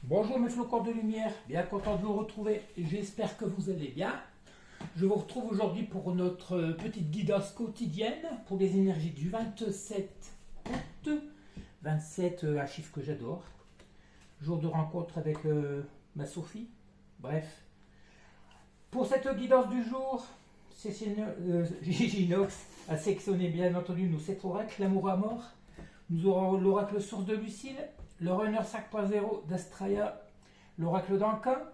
Bonjour mes flocons de lumière, bien content de vous retrouver, j'espère que vous allez bien. Je vous retrouve aujourd'hui pour notre petite guidance quotidienne pour les énergies du 27 août. 27, un chiffre que j'adore. Jour de rencontre avec ma Sophie. Bref. Pour cette guidance du jour, Giginox a sélectionné bien entendu nos 7 oracles, l'amour à mort. Nous aurons l'oracle source de Lucille, le runner 5.0 d'Astraya, l'oracle d'Anka,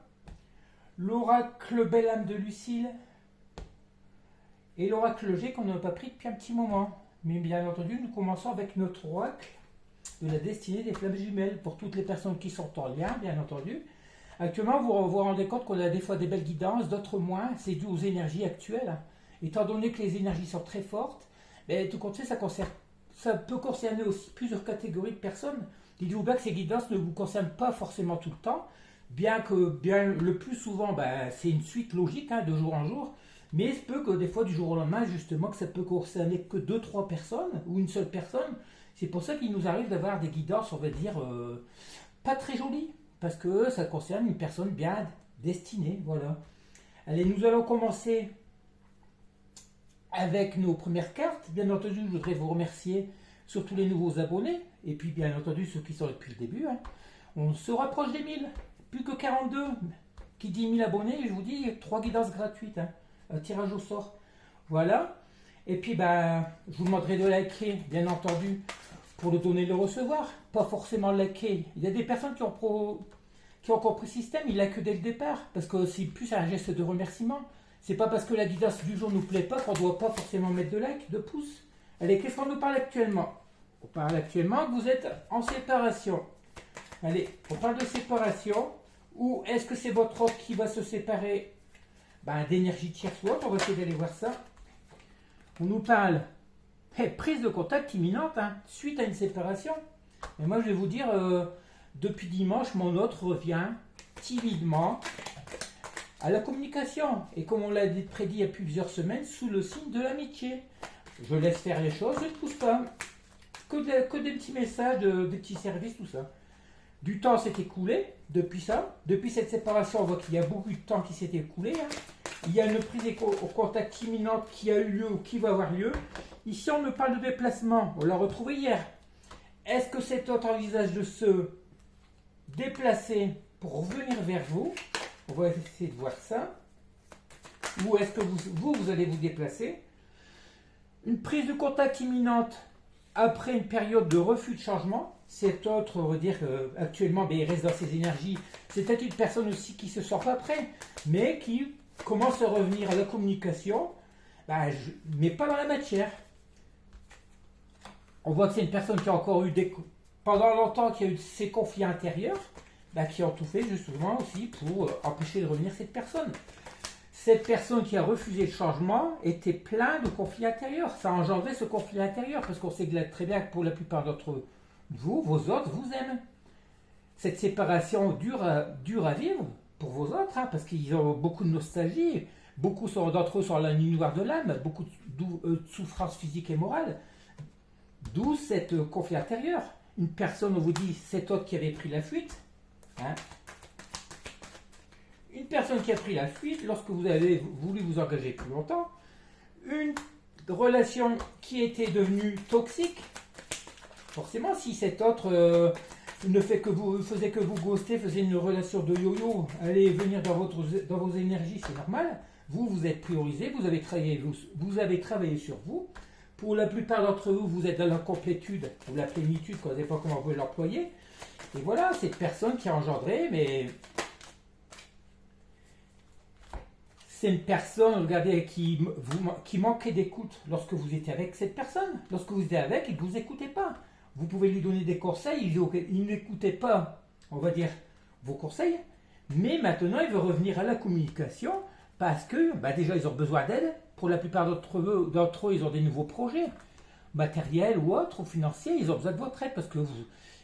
l'oracle belle âme de Lucille et l'oracle G qu'on n'a pas pris depuis un petit moment. Mais bien entendu, nous commençons avec notre oracle de la destinée des flammes jumelles pour toutes les personnes qui sont en lien, bien entendu. Actuellement, vous vous rendez compte qu'on a des fois des belles guidances, d'autres moins. C'est dû aux énergies actuelles. Étant donné que les énergies sont très fortes, mais tout compte fait, ça peut concerner aussi plusieurs catégories de personnes. Dites-vous bien que ces guidances ne vous concernent pas forcément tout le temps, bien le plus souvent, c'est une suite logique de jour en jour, mais il se peut que des fois, du jour au lendemain, justement, que ça peut concerner que 2-3 personnes ou une seule personne. C'est pour ça qu'il nous arrive d'avoir des guidances, on va dire, pas très jolies, parce que ça concerne une personne bien destinée, voilà. Allez, nous allons commencer avec nos premières cartes. Bien entendu, je voudrais vous remercier surtout les nouveaux abonnés, et puis bien entendu ceux qui sont là depuis le début. On se rapproche des 1000, plus que 42. Qui dit 1000 abonnés, je vous dis 3 guidances gratuites, un tirage au sort. Voilà. Et puis je vous demanderai de liker, bien entendu, pour le donner et le recevoir. Pas forcément liker. Il y a des personnes qui ont compris le système, ils likent dès le départ, parce que c'est plus un geste de remerciement. C'est pas parce que la guidance du jour nous plaît pas qu'on doit pas forcément mettre de like, de pouce. Allez, qu'est-ce qu'on nous parle actuellement? On parle actuellement que vous êtes en séparation. Allez, on parle de séparation. Ou est-ce que c'est votre offre qui va se séparer d'énergie tierce ou autre? On va essayer d'aller voir ça. On nous parle prise de contact imminente suite à une séparation. Et moi, je vais vous dire, depuis dimanche, mon hôte revient timidement à la communication. Et comme on l'a prédit il y a plusieurs semaines, sous le signe de l'amitié. Je laisse faire les choses, je ne pousse pas. Que des petits messages, des petits services, tout ça. Du temps s'est écoulé depuis ça. Depuis cette séparation, on voit qu'il y a beaucoup de temps qui s'est écoulé. Il y a une prise au contact imminente qui a eu lieu ou qui va avoir lieu. Ici, on me parle de déplacement. On l'a retrouvé hier. Est-ce que cet autre envisage de se déplacer pour revenir vers vous? On va essayer de voir ça. Ou est-ce que vous allez vous déplacer? Une prise de contact imminente après une période de refus de changement. Cet autre, on va dire actuellement, il reste dans ses énergies. C'est peut-être une personne aussi qui ne se sent pas prêt, mais qui commence à revenir à la communication, mais pas dans la matière. On voit que c'est une personne qui a encore eu pendant longtemps, qui a eu ces conflits intérieurs, qui ont tout fait justement aussi pour empêcher de revenir cette personne. Cette personne qui a refusé le changement était plein de conflits intérieurs. Ça a engendré ce conflit intérieur, parce qu'on sait très bien que pour la plupart d'entre vous, vos autres vous aiment. Cette séparation dure à vivre pour vos autres, parce qu'ils ont beaucoup de nostalgie. Beaucoup d'entre eux sont la nuit noire de l'âme, beaucoup de souffrances physiques et morales. D'où cette conflit intérieur. Une personne, on vous dit, cet autre qui avait pris la fuite, une personne qui a pris la fuite lorsque vous avez voulu vous engager plus longtemps, une relation qui était devenue toxique. Forcément, si cet autre faisait que vous ghoster, faisait une relation de yo-yo, allez venir dans vos énergies, c'est normal. Vous êtes priorisé, vous avez travaillé sur vous. Pour la plupart d'entre vous, vous êtes dans la complétude ou la plénitude, je ne sais pas comment vous pouvez l'employer. Et voilà, cette personne qui a engendré, mais c'est une personne, regardez, qui manquait d'écoute lorsque vous étiez avec cette personne. Lorsque vous étiez avec et que vous n'écoutez pas. Vous pouvez lui donner des conseils, il n'écoutait pas, on va dire, vos conseils. Mais maintenant, il veut revenir à la communication parce que, déjà, ils ont besoin d'aide. Pour la plupart d'entre eux, ils ont des nouveaux projets, matériels ou autres, ou financiers. Ils ont besoin de votre aide parce que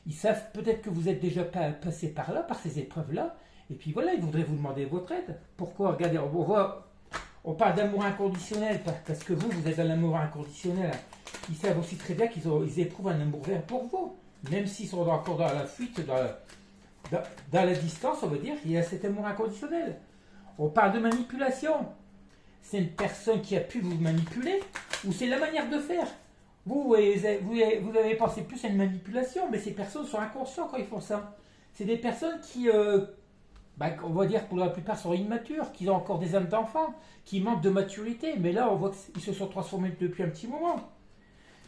ils savent peut-être que vous êtes déjà passé par là, par ces épreuves-là. Et puis voilà, ils voudraient vous demander votre aide. Pourquoi? Regardez, on parle d'amour inconditionnel, parce que vous êtes dans l'amour inconditionnel. Ils savent aussi très bien qu'ils éprouvent un amour vert pour vous. Même s'ils sont encore dans la fuite, dans la distance, on va dire, il y a cet amour inconditionnel. On parle de manipulation. C'est une personne qui a pu vous manipuler ou c'est la manière de faire. Vous avez pensé plus à une manipulation, mais ces personnes sont inconscientes quand ils font ça. C'est des personnes qui, on va dire pour la plupart, sont immatures, qui ont encore des âmes d'enfants, qui manquent de maturité. Mais là, on voit qu'ils se sont transformés depuis un petit moment.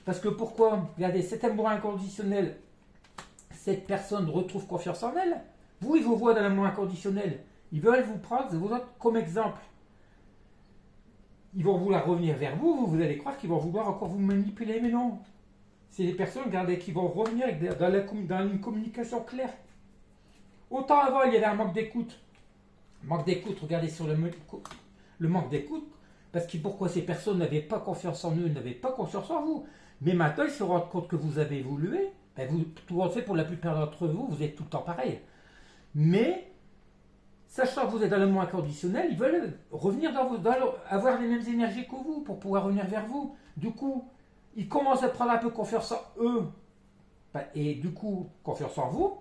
Parce que pourquoi? Regardez, cet amour inconditionnel, cette personne retrouve confiance en elle. Vous, ils vous voient dans l'amour inconditionnel. Ils veulent vous prendre vous autres comme exemple. Ils vont vouloir revenir vers vous, vous allez croire qu'ils vont vouloir encore vous manipuler, mais non. C'est des personnes, regardez, qui vont revenir dans une communication claire. Autant avant, il y avait un manque d'écoute. Manque d'écoute, regardez sur le manque d'écoute, parce que pourquoi ces personnes n'avaient pas confiance en eux, n'avaient pas confiance en vous. Mais maintenant, ils se rendent compte que vous avez évolué. Tout le monde fait, pour la plupart d'entre vous, vous êtes tout le temps pareil. Mais, sachant que vous êtes dans le monde inconditionnel, ils veulent revenir avoir les mêmes énergies que vous pour pouvoir revenir vers vous. Du coup, ils commencent à prendre un peu confiance en eux et du coup, confiance en vous.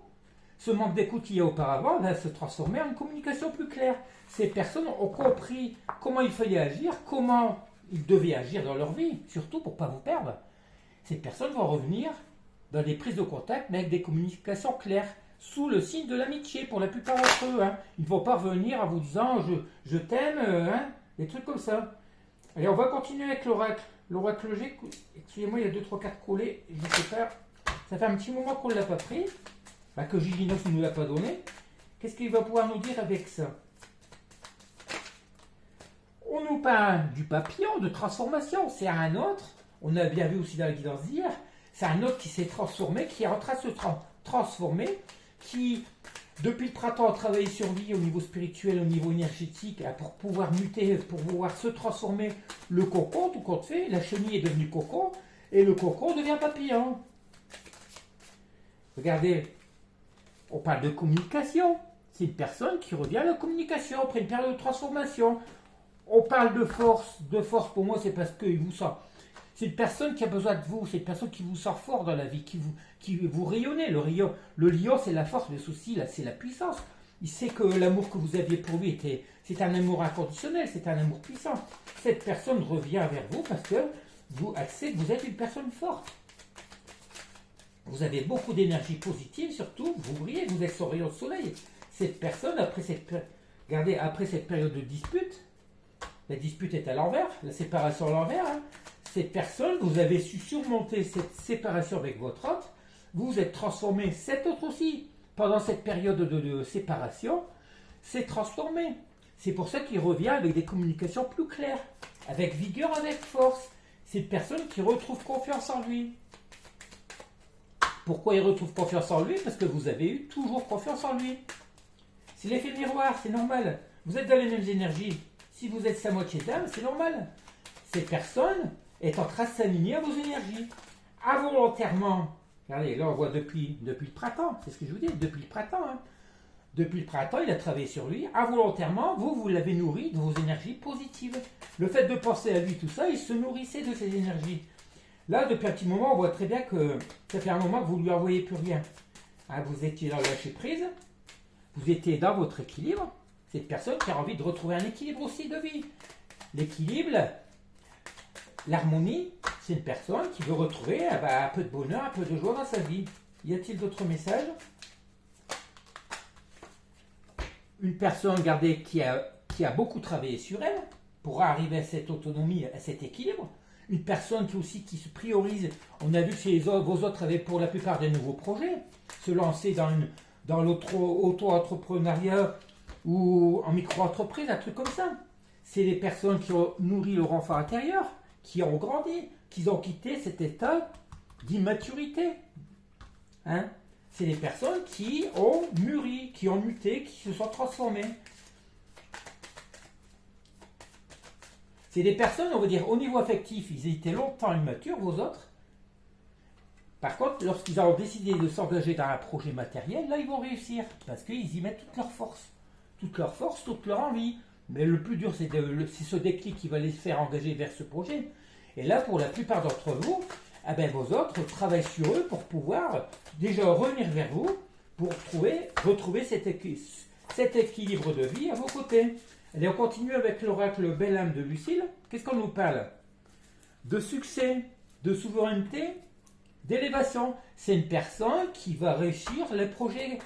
Ce manque d'écoute qu'il y a auparavant va se transformer en une communication plus claire. Ces personnes ont compris comment il fallait agir, comment ils devaient agir dans leur vie, surtout pour ne pas vous perdre. Ces personnes vont revenir dans des prises de contact, mais avec des communications claires, sous le signe de l'amitié pour la plupart d'entre eux. Ils ne vont pas revenir en vous disant je t'aime, des trucs comme ça. Allez, on va continuer avec l'oracle. L'oracle G, excusez-moi, il y a 2, 3 cartes collées, je ne sais pas. Ça fait un petit moment qu'on ne l'a pas pris, que Giginos ne nous l'a pas donné. Qu'est-ce qu'il va pouvoir nous dire avec ça? On nous parle du papillon, de transformation. C'est un autre, on a bien vu aussi dans la guidance d'hier, c'est un autre qui s'est transformé, qui est en train de se transformer, qui, depuis le printemps, a travaillé sur lui au niveau spirituel, au niveau énergétique, pour pouvoir muter, pour pouvoir se transformer. Le cocon, tout compte fait, la chenille est devenue cocon, et le cocon devient papillon. Regardez, on parle de communication. C'est une personne qui revient à la communication après une période de transformation. On parle de force. De force, pour moi, c'est parce qu'il vous sent. C'est une personne qui a besoin de vous, c'est une personne qui vous sort fort dans la vie, qui vous rayonnez. Le lion, c'est la force, le souci, là, c'est la puissance. Il sait que l'amour que vous aviez pour lui, c'est un amour inconditionnel, c'est un amour puissant. Cette personne revient vers vous parce que vous acceptez que vous êtes une personne forte. Vous avez beaucoup d'énergie positive, surtout, vous brillez, vous êtes son rayon de soleil. Cette personne, après cette période de dispute, la dispute est à l'envers, la séparation à l'envers, cette personne, vous avez su surmonter cette séparation avec votre autre, vous vous êtes transformé, cet autre aussi, pendant cette période de séparation, s'est transformé. C'est pour ça qu'il revient avec des communications plus claires, avec vigueur, avec force. C'est une personne qui retrouve confiance en lui. Pourquoi il retrouve confiance en lui? Parce que vous avez eu toujours confiance en lui. C'est l'effet miroir, c'est normal. Vous êtes dans les mêmes énergies. Si vous êtes sa moitié d'âme, c'est normal. Cette personne est en train de s'aligner à vos énergies. Involontairement. Regardez, là on voit depuis le printemps, c'est ce que je vous dis, depuis le printemps. Depuis le printemps, il a travaillé sur lui. Involontairement, vous l'avez nourri de vos énergies positives. Le fait de penser à lui, tout ça, il se nourrissait de ses énergies. Là, depuis un petit moment, on voit très bien que ça fait un moment que vous ne lui envoyez plus rien. Vous étiez dans le lâcher-prise, vous étiez dans votre équilibre. C'est une personne qui a envie de retrouver un équilibre aussi de vie. L'équilibre, l'harmonie, c'est une personne qui veut retrouver un peu de bonheur, un peu de joie dans sa vie. Y a-t-il d'autres messages? Une personne, regardez, qui a beaucoup travaillé sur elle pour arriver à cette autonomie, à cet équilibre. Une personne qui se priorise. On a vu que vos autres avaient pour la plupart des nouveaux projets, se lancer dans l'auto-entrepreneuriat ou en micro-entreprise, un truc comme ça. C'est des personnes qui ont nourri leur enfant intérieur, qui ont grandi, qui ont quitté cet état d'immaturité. C'est des personnes qui ont mûri, qui ont muté, qui se sont transformées. C'est des personnes, on va dire, au niveau affectif, ils étaient longtemps immatures, vos autres. Par contre, lorsqu'ils ont décidé de s'engager dans un projet matériel, là, ils vont réussir, parce qu'ils y mettent toute leur force. Toute leur envie. Mais le plus dur, c'est ce déclic qui va les faire engager vers ce projet. Et là, pour la plupart d'entre vous, vos autres travaillent sur eux pour pouvoir déjà revenir vers vous, pour retrouver cet équilibre de vie à vos côtés. Allez, on continue avec l'oracle Belle Âme de Lucille. Qu'est-ce qu'on nous parle? De succès, de souveraineté, d'élévation. C'est une personne qui va réussir les projets.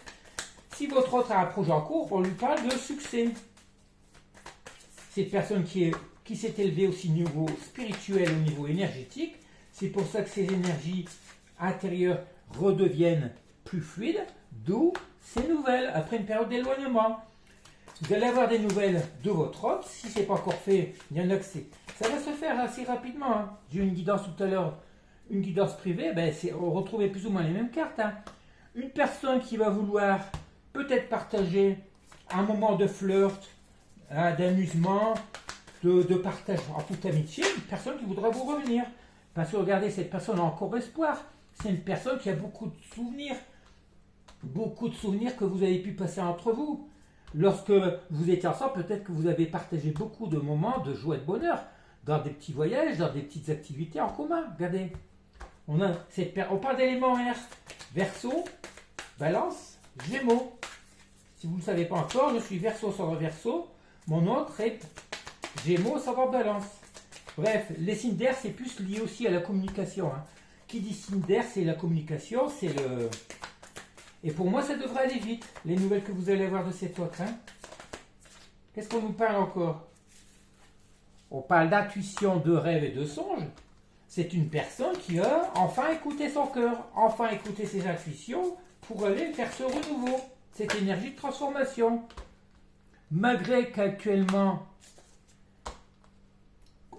Si votre autre a un projet en cours, on lui parle de succès. C'est une personne qui s'est élevée aussi au niveau spirituel, au niveau énergétique. C'est pour ça que ces énergies intérieures redeviennent plus fluides, d'où ces nouvelles, après une période d'éloignement. Vous allez avoir des nouvelles de votre hôte. Si ce n'est pas encore fait, il y en a que ça va se faire assez rapidement. Hein. J'ai eu une guidance tout à l'heure, une guidance privée, on retrouvait plus ou moins les mêmes cartes. Hein. Une personne qui va vouloir peut-être partager un moment de flirt, hein, d'amusement, de partage en toute amitié, une personne qui voudra vous revenir. Parce que regardez, cette personne a encore espoir. C'est une personne qui a beaucoup de souvenirs que vous avez pu passer entre vous. Lorsque vous étiez ensemble, peut-être que vous avez partagé beaucoup de moments de joie et de bonheur, dans des petits voyages, dans des petites activités en commun. Regardez, on parle d'éléments air, Verseau, Balance, Gémeaux. Si vous ne le savez pas encore, je suis Verseau sans Verseau, mon autre est Gémeaux sans Balance. Bref, les signes d'air, c'est plus lié aussi à la communication. Hein. Qui dit signe d'air, c'est la communication, c'est le... Et pour moi, ça devrait aller vite, les nouvelles que vous allez avoir de cet autre. Hein. Qu'est-ce qu'on nous parle encore? On parle d'intuition, de rêve et de songe. C'est une personne qui a enfin écouté son cœur, enfin écouté ses intuitions pour aller faire ce renouveau, cette énergie de transformation. Malgré qu'actuellement,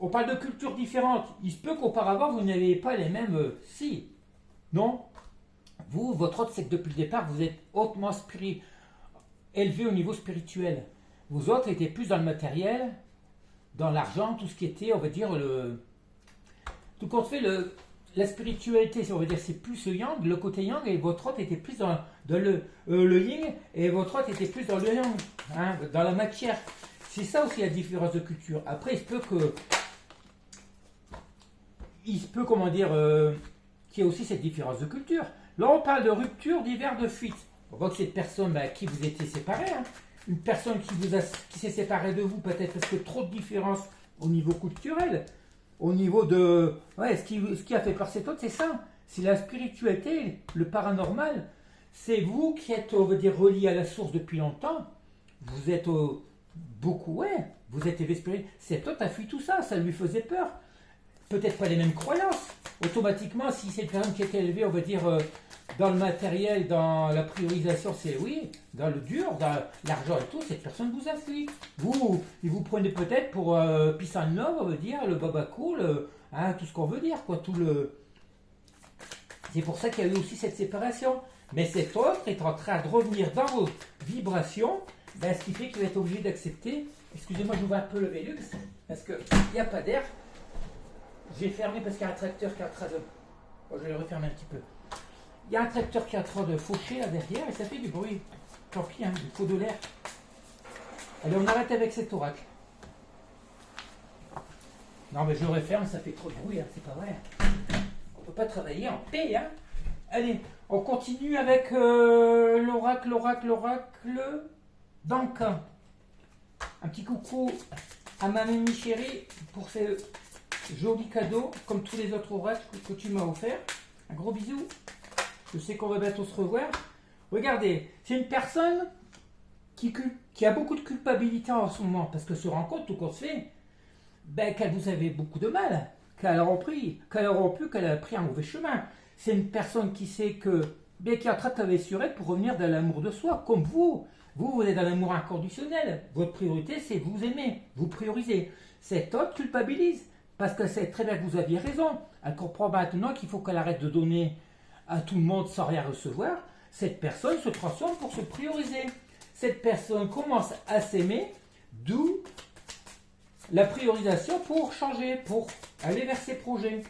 on parle de cultures différentes. Il se peut qu'auparavant, vous n'aviez pas les mêmes... Si, non. Vous, votre autre, c'est que depuis le départ, vous êtes hautement élevé au niveau spirituel. Vous autres étiez plus dans le matériel, dans l'argent, tout ce qui était, on va dire, tout compte fait, la spiritualité, on va dire, c'est plus le yang, le côté yang, et votre autre était plus dans le yin, et votre autre était plus dans le yang, hein, dans la matière. C'est ça aussi la différence de culture. Après, il se peut, comment dire, qu'il y ait aussi cette différence de culture. Là, on parle de rupture, d'hiver, de fuite. On voit que cette personne qui vous étiez séparée, hein, une personne qui s'est séparée de vous, peut-être parce que trop de différences au niveau culturel, au niveau de... Ouais, ce qui a fait peur cet autre, c'est ça. C'est la spiritualité, le paranormal. C'est vous qui êtes, on va dire, relié à la source depuis longtemps. Vous êtes beaucoup, ouais, vous êtes élevé spirituel. Cet autre a fui tout ça, ça lui faisait peur. Peut-être pas les mêmes croyances. Automatiquement, si c'est une personne qui est élevée, on va dire, dans le matériel, dans la priorisation, c'est oui, dans le dur, dans l'argent et tout, cette personne vous a fui. Vous prenez peut-être pour peace and love, on veut dire, le baba cool, hein, tout ce qu'on veut dire, quoi, C'est pour ça qu'il y a eu aussi cette séparation. Mais cet autre est en train de revenir dans vos vibrations, ce qui fait qu'il va être obligé d'accepter. Excusez-moi, j'ouvre un peu le Velux, parce qu'il n'y a pas d'air. J'ai fermé parce qu'il y a un tracteur qui est en train de... Bon, je vais le refermer un petit peu. Il y a un tracteur qui est en train de faucher là derrière et ça fait du bruit. Tant pis, hein, il faut de l'air. Allez, on arrête avec cet oracle. Non, mais je le referme, ça fait trop de bruit, hein, c'est pas vrai. On peut pas travailler en paix, hein. Allez, on continue avec l'oracle d'Anka. Un petit coucou à ma mamie chérie pour ces... joli cadeau, comme tous les autres oracles que tu m'as offert. Un gros bisou. Je sais qu'on va bientôt se revoir. Regardez, c'est une personne qui a beaucoup de culpabilité en ce moment, parce que se rend compte, tout qu'on se fait, qu'elle vous avait beaucoup de mal, qu'elle a rompu, qu'elle a pris un mauvais chemin. C'est une personne qui sait qui est en train de travailler sur elle pour revenir dans l'amour de soi, comme vous. Vous êtes dans l'amour inconditionnel. Votre priorité, c'est vous aimer, vous priorisez. Cet autre culpabilise. Parce qu'elle sait très bien que vous aviez raison. Elle comprend maintenant qu'il faut qu'elle arrête de donner à tout le monde sans rien recevoir. Cette personne se transforme pour se prioriser. Cette personne commence à s'aimer, d'où la priorisation pour changer, pour aller vers ses projets.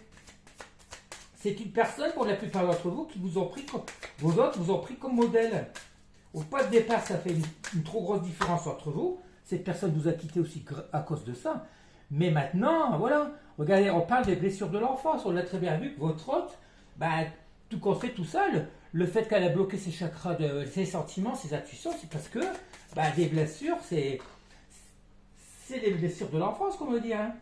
C'est une personne, pour la plupart d'entre vous, qui vous ont pris comme modèle. Au pas de départ, ça fait une trop grosse différence entre vous. Cette personne vous a quitté aussi à cause de ça. Mais maintenant, voilà, regardez, on parle des blessures de l'enfance. On a très bien vu que votre hôte, tout qu'on fait tout seul, le fait qu'elle a bloqué ses chakras, ses sentiments, ses intuitions, c'est parce que des blessures, c'est les blessures de l'enfance, comme on dit. Hein.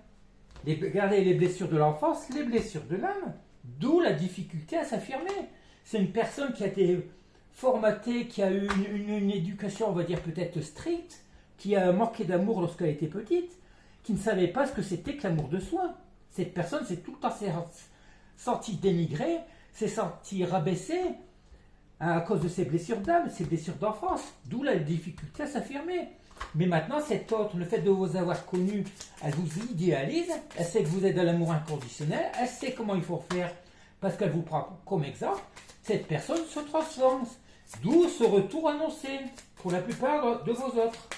Regardez les blessures de l'enfance, les blessures de l'âme. D'où la difficulté à s'affirmer. C'est une personne qui a été formatée, qui a eu une éducation, on va dire peut-être stricte, qui a manqué d'amour lorsqu'elle était petite, qui ne savait pas ce que c'était que l'amour de soi. Cette personne s'est tout le temps sentie dénigrée, s'est sentie rabaissée à cause de ses blessures d'âme, ses blessures d'enfance. D'où la difficulté à s'affirmer. Mais maintenant, cette autre, le fait de vous avoir connu, elle vous idéalise, elle sait que vous êtes dans l'amour inconditionnel, elle sait comment il faut faire parce qu'elle vous prend comme exemple. Cette personne se transforme. D'où ce retour annoncé pour la plupart de vos autres.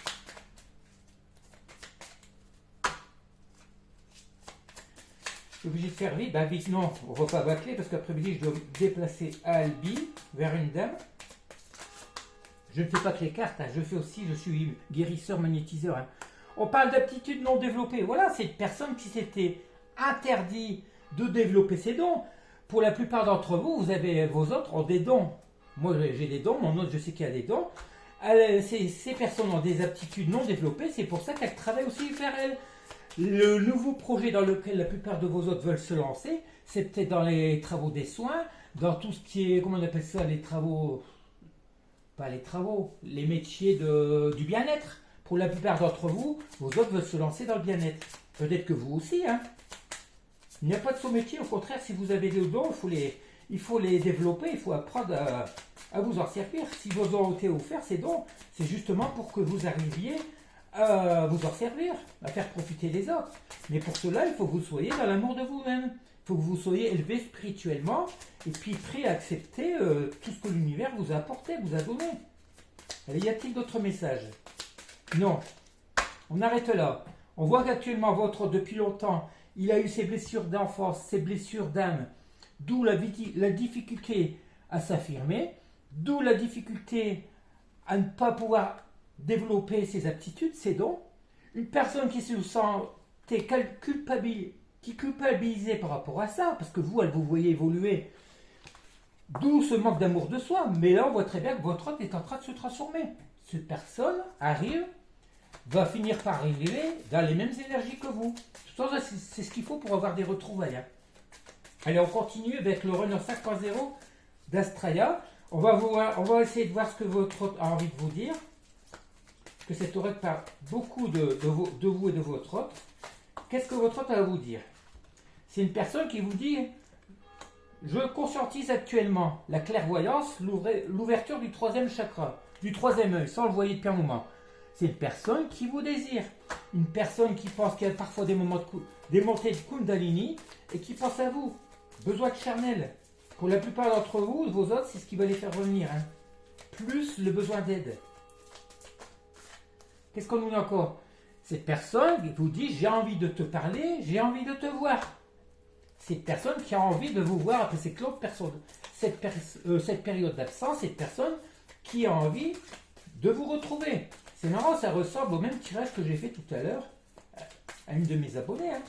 Je suis obligé de faire vite. Vite, non, on ne va pas bâcler parce qu'après-midi, je dois me déplacer à Albi vers une dame. Je ne fais pas que les cartes, hein. Je fais aussi, je suis guérisseur, magnétiseur. Hein. On parle d'aptitudes non développées. Voilà, c'est une personne qui s'était interdit de développer ses dons. Pour la plupart d'entre vous, vos autres ont des dons. Moi, j'ai des dons, mon autre, je sais qu'il y a des dons. Ces personnes ont des aptitudes non développées, c'est pour ça qu'elles travaillent aussi vers elles. Le nouveau projet dans lequel la plupart de vos autres veulent se lancer, c'est peut-être dans les travaux des soins, dans tout ce qui est, comment on appelle ça, les travaux... Pas les travaux, les métiers du bien-être. Pour la plupart d'entre vous, vos autres veulent se lancer dans le bien-être. Peut-être que vous aussi, hein. Il n'y a pas de faux métier, au contraire, si vous avez des dons, il faut les développer, il faut apprendre à vous en servir. Si vous ont été offerts ces dons, c'est justement pour que vous arriviez à vous en servir, à faire profiter les autres. Mais pour cela, il faut que vous soyez dans l'amour de vous-même. Il faut que vous soyez élevé spirituellement et puis prêt à accepter tout ce que l'univers vous a apporté, vous a donné. Allez, y a-t-il d'autres messages? Non. On arrête là. On voit qu'actuellement, depuis longtemps, il a eu ses blessures d'enfance, ses blessures d'âme, d'où la difficulté à s'affirmer, d'où la difficulté à ne pas pouvoir développer ses aptitudes, ses dons. Une personne qui se sentait culpabilisée par rapport à ça, parce que elle vous voyez évoluer, d'où ce manque d'amour de soi. Mais là, on voit très bien que votre autre est en train de se transformer. Cette personne va finir par arriver dans les mêmes énergies que vous. C'est ce qu'il faut pour avoir des retrouvailles. Allez, on continue avec le runner 5.0 d'Astraya. On va essayer de voir ce que votre autre a envie de vous dire. Parce que cette oreille parle beaucoup de vous et de votre autre. Qu'est-ce que votre autre a à vous dire? C'est une personne qui vous dit: je conscientise actuellement la clairvoyance, l'ouverture du troisième chakra, du troisième œil, sans le voyer depuis un moment. C'est une personne qui vous désire. Une personne qui pense qu'il y a parfois des montées de Kundalini et qui pense à vous. Besoin de charnel. Pour la plupart d'entre vous, vos autres, c'est ce qui va les faire revenir. Hein. Plus le besoin d'aide. Qu'est-ce qu'on nous dit encore? Cette personne vous dit: j'ai envie de te parler, j'ai envie de te voir. Cette personne qui a envie de vous voir après cette période d'absence, cette personne qui a envie de vous retrouver. C'est marrant, ça ressemble au même tirage que j'ai fait tout à l'heure à une de mes abonnées. Hein.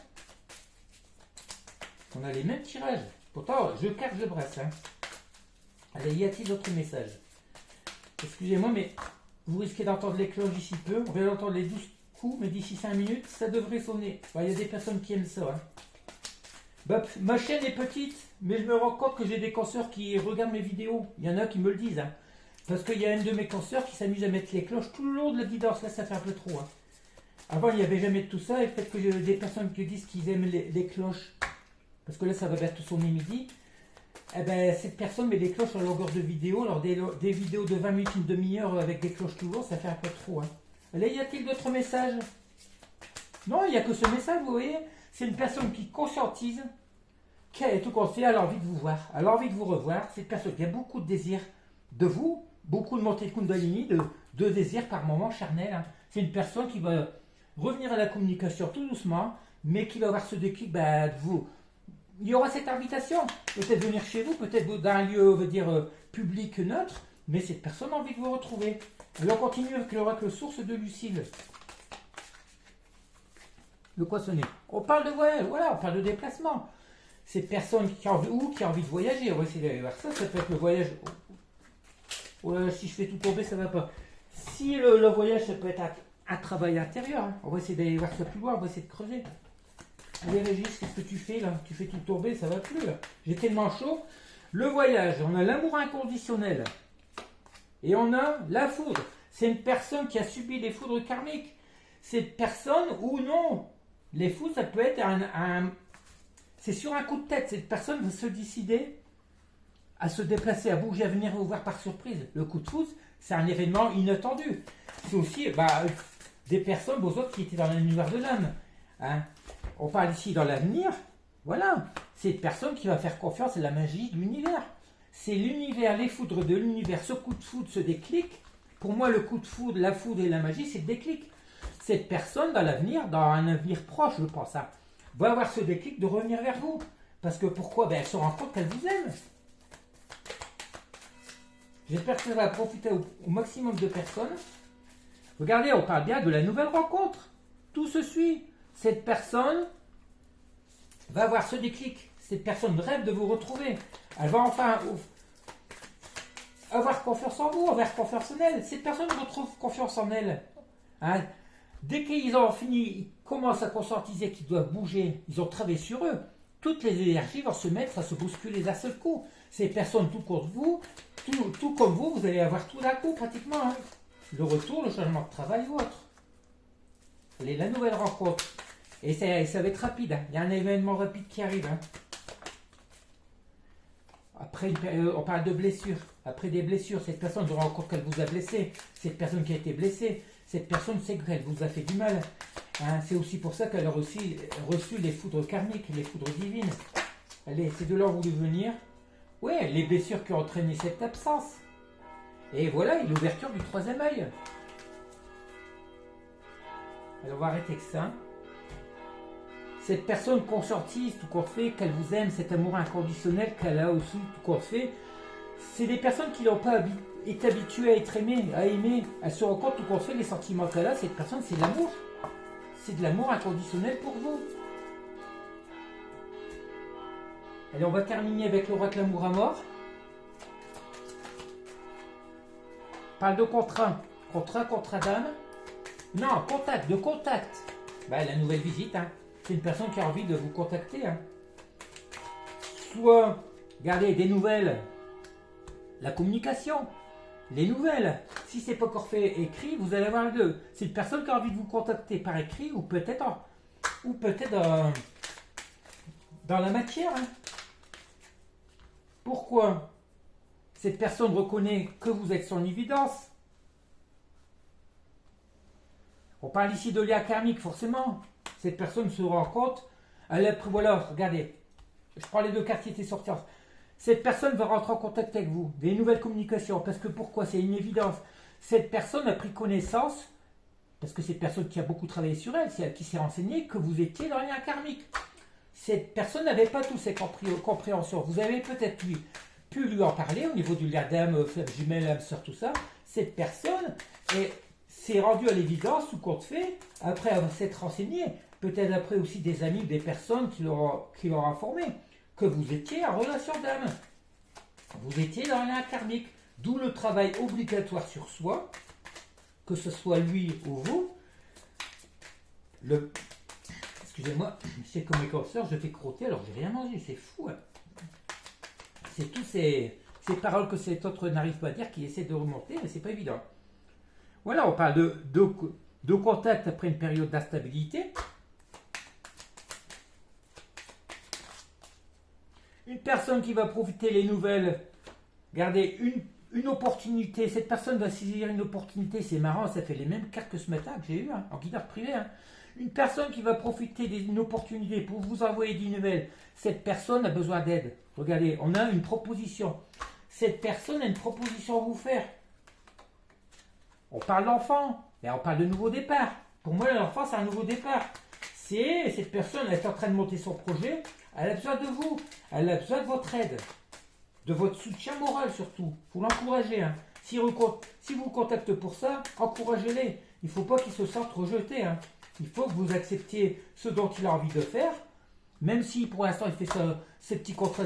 On a les mêmes tirages. Pourtant, je carte, je brasse. Hein. Allez, y a-t-il d'autres messages? Excusez-moi, mais vous risquez d'entendre les cloches d'ici peu. On va entendre les 12 coups, mais d'ici 5 minutes, ça devrait sonner. Il y a des personnes qui aiment ça. Hein. Ma chaîne est petite, mais je me rends compte que j'ai des consoeurs qui regardent mes vidéos. Il y en a qui me le disent. Hein. Parce qu'il y a une de mes consoeurs qui s'amuse à mettre les cloches tout le long de la guidance. Là, ça fait un peu trop. Hein. Avant, il n'y avait jamais de tout ça. Et peut-être que j'ai des personnes qui disent qu'ils aiment les cloches. Parce que là, ça va bientôt sonner midi. Eh ben, cette personne met des cloches en longueur de vidéo. Alors, des vidéos de 20 minutes, une demi-heure avec des cloches tout le long, ça fait un peu trop. Hein. Là, y a-t-il d'autres messages? Non, il n'y a que ce message, vous voyez. C'est une personne qui conscientise, qui a tout compte fait, elle a envie de vous voir, elle a envie de vous revoir. Cette personne qui a beaucoup de désir de vous, beaucoup de montées de Kundalini, de désir par moment charnel. Hein. C'est une personne qui va revenir à la communication tout doucement, mais qui va avoir ce déclic de vous. Il y aura cette invitation, peut-être venir chez vous, peut-être dans un lieu, on veut dire, public neutre, mais cette personne a envie de vous retrouver. Alors on continue avec l'oracle source de Lucille. Le poissonnet. On parle de voyage, voilà, on parle de déplacement. Cette personne qui a envie de voyager, on va essayer d'aller voir ça. Ça peut être le voyage Ouais, si je fais tout tomber, ça va pas. Si le voyage, ça peut être un travail intérieur, hein. On va essayer d'aller voir ça plus loin, on va essayer de creuser. Allez Régis, qu'est-ce que tu fais là? Tu fais tout tomber, ça va plus là. J'ai tellement chaud. Le voyage, on a l'amour inconditionnel. Et on a la foudre. C'est une personne qui a subi des foudres karmiques. Cette personne ou non. Les foudres, ça peut être c'est sur un coup de tête. Cette personne va se décider à se déplacer, à bouger, à venir vous voir par surprise. Le coup de foudre, c'est un événement inattendu. C'est aussi des personnes, vos autres, qui étaient dans l'univers de l'âme. Hein. On parle ici dans l'avenir. Voilà. C'est une personne qui va faire confiance à la magie de l'univers. C'est l'univers, les foudres de l'univers. Ce coup de foudre, ce déclic. Pour moi, le coup de foudre, la foudre et la magie, c'est le déclic. Cette personne, dans l'avenir, dans un avenir proche, je pense, hein, va avoir ce déclic de revenir vers vous. Parce que pourquoi? Elle se rend compte qu'elle vous aime. J'espère que ça va profiter au maximum de personnes. Regardez, on parle bien de la nouvelle rencontre. Tout se suit. Cette personne va avoir ce déclic. Cette personne rêve de vous retrouver. Elle va enfin avoir confiance en vous, avoir confiance en elle. Cette personne retrouve confiance en elle. Hein? Dès qu'ils ont fini, ils commencent à conscientiser qu'ils doivent bouger. Ils ont travaillé sur eux. Toutes les énergies vont se mettre à se bousculer d'un seul coup. Ces personnes tout contre vous, tout comme vous allez avoir tout d'un coup pratiquement. Hein. Le retour, le changement de travail ou autre. Allez, la nouvelle rencontre. Et ça va être rapide. Hein. Il y a un événement rapide qui arrive. Hein. Après, on parle de blessures. Après des blessures, cette personne se rend compte qu'elle vous a blessé. Cette personne qui a été blessée, cette personne sait qu'elle vous a fait du mal. Hein. C'est aussi pour ça qu'elle a aussi reçu les foudres karmiques, les foudres divines. Allez, c'est de là où vous voulez venir. Ouais, les blessures qui ont entraîné cette absence. Et voilà, l'ouverture du troisième œil. Alors on va arrêter avec ça. Cette personne conscientise tout compte fait, qu'elle vous aime, cet amour inconditionnel qu'elle a aussi tout compte fait. C'est des personnes qui n'ont pas été habituées à être aimées, à aimer. Elles se rendent compte tout compte fait les sentiments qu'elle a. Cette personne, c'est de l'amour. C'est de l'amour inconditionnel pour vous. Allez, on va terminer avec l'oracle amour à mort. Parle de contrat. Contrat d'âme. Non, contact, de contact. La nouvelle visite, hein. C'est une personne qui a envie de vous contacter. Hein. Soit, regardez, des nouvelles. La communication. Les nouvelles. Si c'est pas encore fait écrit, vous allez avoir les deux. C'est une personne qui a envie de vous contacter par écrit ou peut-être dans la matière. Hein. Pourquoi? Cette personne reconnaît que vous êtes son évidence. On parle ici de lien karmique, forcément. Cette personne se rend compte. Voilà, regardez. Je prends les deux cartes qui étaient sorties. Cette personne va rentrer en contact avec vous. Des nouvelles communications. Parce que pourquoi? C'est une évidence. Cette personne a pris connaissance, parce que cette personne qui a beaucoup travaillé sur elle, c'est elle qui s'est renseignée, que vous étiez dans le lien karmique. Cette personne n'avait pas toutes ces compréhensions. Vous avez peut-être pu lui en parler au niveau du lien d'âme, jumelle, âme sœur, tout ça. Cette personne s'est rendue à l'évidence, tout compte fait, après avoir s'être renseignée, peut-être après aussi des amis ou des personnes qui l'ont informé, que vous étiez en relation d'âme. Vous étiez dans un lien karmique. D'où le travail obligatoire sur soi, que ce soit lui ou vous. Excusez-moi, c'est comme mes consoeurs, je fais crotter alors j'ai rien mangé, c'est fou. Hein. C'est tous ces paroles que cet autre n'arrive pas à dire qui essaie de remonter, mais c'est pas évident. Voilà, on parle de contact après une période d'instabilité. Une personne qui va profiter les nouvelles, regardez, une opportunité, cette personne va saisir une opportunité, c'est marrant, ça fait les mêmes cartes que ce matin que j'ai eu hein, en guitare privée. Hein. Une personne qui va profiter d'une opportunité pour vous envoyer des nouvelles, cette personne a besoin d'aide. Regardez, on a une proposition. Cette personne a une proposition à vous faire. On parle d'enfant, et on parle de nouveau départ. Pour moi, l'enfant, c'est un nouveau départ. Cette personne est en train de monter son projet, elle a besoin de vous, elle a besoin de votre aide, de votre soutien moral surtout. Il faut l'encourager. Hein. Si vous le contactez pour ça, encouragez-les. Il ne faut pas qu'il se sente rejeté. Hein. Il faut que vous acceptiez ce dont il a envie de faire, même si pour l'instant il fait ces petits contrats.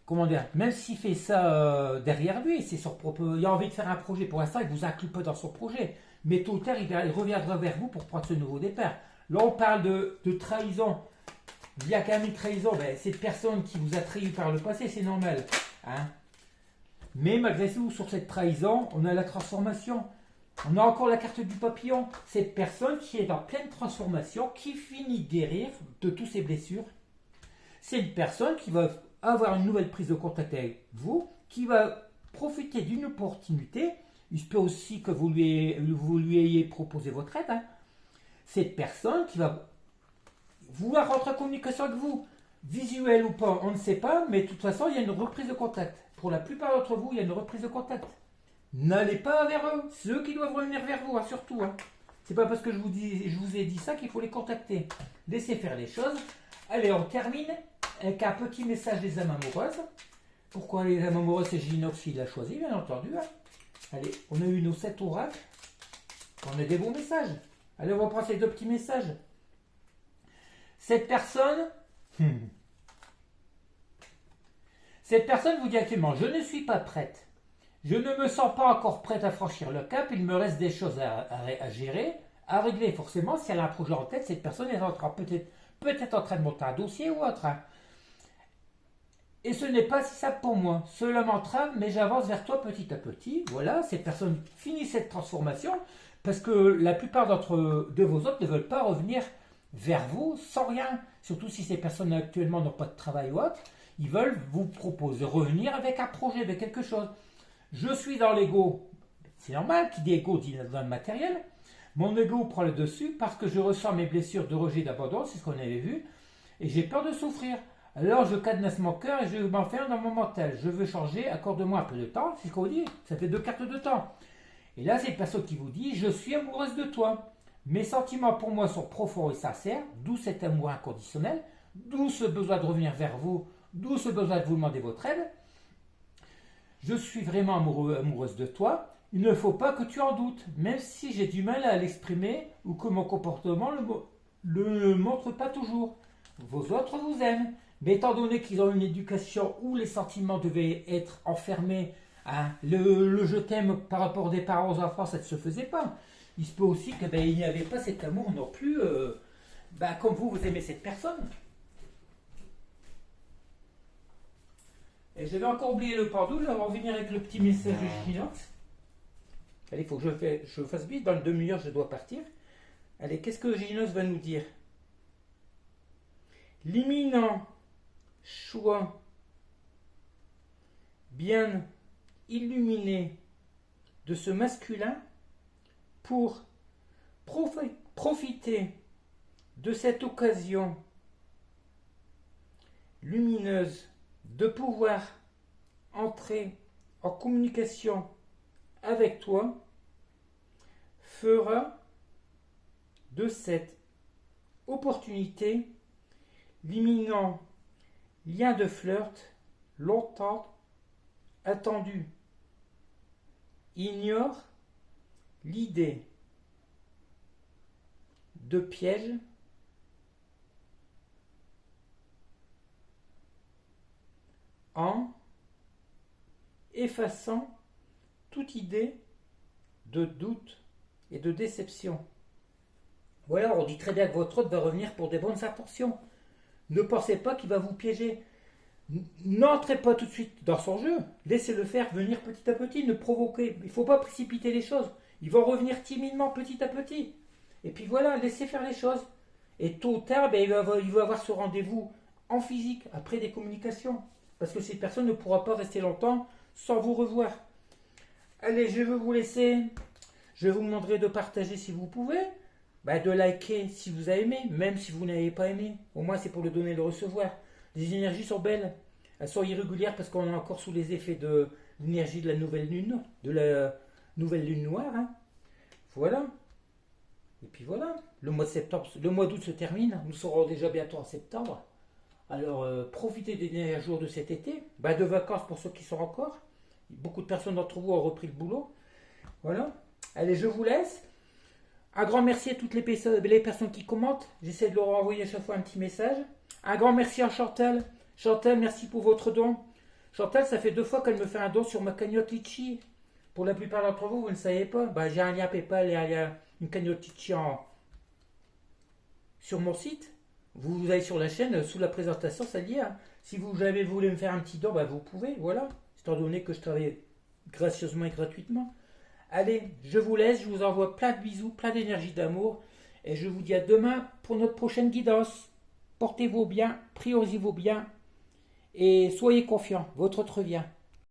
comment dire, même s'il fait ça derrière lui, c'est son propre, il a envie de faire un projet pour l'instant, il vous inclut pas dans son projet. Mais tôt ou tard, il reviendra vers vous pour prendre ce nouveau départ. Là, on parle de trahison. Il y a quand même une trahison. Ben, cette personne qui vous a trahi par le passé, c'est normal. Hein. Mais malgré tout, sur cette trahison, on a la transformation. On a encore la carte du papillon. Cette personne qui est en pleine transformation, qui finit de guérir de toutes ses blessures. C'est une personne qui va avoir une nouvelle prise de contact avec vous, qui va profiter d'une opportunité. Il se peut aussi que vous lui ayez proposé votre aide. Hein. Cette personne qui va vouloir rentrer en communication avec vous, visuel ou pas, on ne sait pas, mais de toute façon, il y a une reprise de contact. Pour la plupart d'entre vous, il y a une reprise de contact. N'allez pas vers eux, c'est eux qui doivent revenir vers vous, hein, surtout. Hein. C'est pas parce que je vous ai dit ça qu'il faut les contacter. Laissez faire les choses. Allez, on termine avec un petit message des âmes amoureuses. Pourquoi les âmes amoureuses, c'est Ginox qui l'a choisi, bien entendu. Hein. Allez, on a eu nos 7 oracles. On a des bons messages. Allez, on va prendre ces 2 petits messages. Cette personne vous dit actuellement, je ne suis pas prête. Je ne me sens pas encore prête à franchir le cap. Il me reste des choses à gérer, à régler. Forcément, si elle a un projet en tête, cette personne est peut-être en train de monter un dossier ou autre. Hein. Et ce n'est pas si simple pour moi. Cela m'entrave, mais j'avance vers toi petit à petit. Voilà, cette personne finit cette transformation parce que la plupart de vos autres ne veulent pas revenir vers vous sans rien. Surtout si ces personnes actuellement n'ont pas de travail ou autre. Ils veulent vous proposer de revenir avec un projet, avec quelque chose. Je suis dans l'ego. C'est normal, qui dit ego dit dans le matériel. Mon ego prend le dessus parce que je ressens mes blessures de rejet, d'abandon, c'est ce qu'on avait vu. Et j'ai peur de souffrir. Alors je cadenasse mon cœur et je m'enferme dans mon mental. Je veux changer, accorde-moi un peu de temps. C'est ce qu'on dit. Ça fait 2 cartes de temps. Et là, c'est une personne qui vous dit, je suis amoureuse de toi. Mes sentiments pour moi sont profonds et sincères, d'où cet amour inconditionnel, d'où ce besoin de revenir vers vous, d'où ce besoin de vous demander votre aide. Je suis vraiment amoureuse de toi. Il ne faut pas que tu en doutes, même si j'ai du mal à l'exprimer ou que mon comportement le montre pas toujours. Vos autres vous aiment, mais étant donné qu'ils ont une éducation où les sentiments devaient être enfermés, hein, le je t'aime par rapport des parents aux enfants, ça ne se faisait pas. Il se peut aussi qu'il n'y avait pas cet amour non plus, comme vous aimez cette personne. Et j'avais encore oublié le pendule, on va revenir avec le petit message de Ginox. Allez, il faut que je fasse vite, dans le demi-heure je dois partir. Allez, qu'est-ce que Ginox va nous dire? L'imminent choix bien illuminé de ce masculin pour profiter de cette occasion lumineuse de pouvoir entrer en communication avec toi fera de cette opportunité l'imminent lien de flirt longtemps attendu. Ignore l'idée de piège en effaçant toute idée de doute et de déception. Voilà, on dit très bien que votre hôte va revenir pour des bonnes intentions. Ne pensez pas qu'il va vous piéger. N'entrez pas tout de suite dans son jeu. Laissez-le faire venir petit à petit. Ne provoquez. Il ne faut pas précipiter les choses. Ils vont revenir timidement petit à petit. Et puis voilà, laissez faire les choses. Et tôt ou tard, il va avoir ce rendez-vous en physique, après des communications. Parce que cette personne ne pourra pas rester longtemps sans vous revoir. Allez, je vais vous laisser. Je vous demanderai de partager si vous pouvez. De liker si vous avez aimé, même si vous n'avez pas aimé. Au moins, c'est pour le donner et le recevoir. Les énergies sont belles. Elles sont irrégulières parce qu'on est encore sous les effets de l'énergie de la nouvelle lune, noire. Hein. Voilà. Et puis voilà. Le mois de septembre, le mois d'août se termine. Nous serons déjà bientôt en septembre. Alors, profitez des derniers jours de cet été. De vacances pour ceux qui sont encore. Beaucoup de personnes d'entre vous ont repris le boulot. Voilà. Allez, je vous laisse. Un grand merci à toutes les personnes qui commentent. J'essaie de leur envoyer à chaque fois un petit message. Un grand merci à Chantal. Chantal, merci pour votre don. Chantal, ça fait 2 fois qu'elle me fait un don sur ma cagnotte Litchi. Pour la plupart d'entre vous, vous ne savez pas. Bah, j'ai un lien PayPal et une cagnotte Litchi sur mon site. Vous allez sur la chaîne, sous la présentation, ça y est. Hein. Si vous avez voulu me faire un petit don, bah, vous pouvez, voilà. Étant donné que je travaille gracieusement et gratuitement. Allez, je vous laisse, je vous envoie plein de bisous, plein d'énergie, d'amour. Et je vous dis à demain pour notre prochaine guidance. Portez-vous bien, priorisez-vous bien. Et soyez confiants, votre autre vient.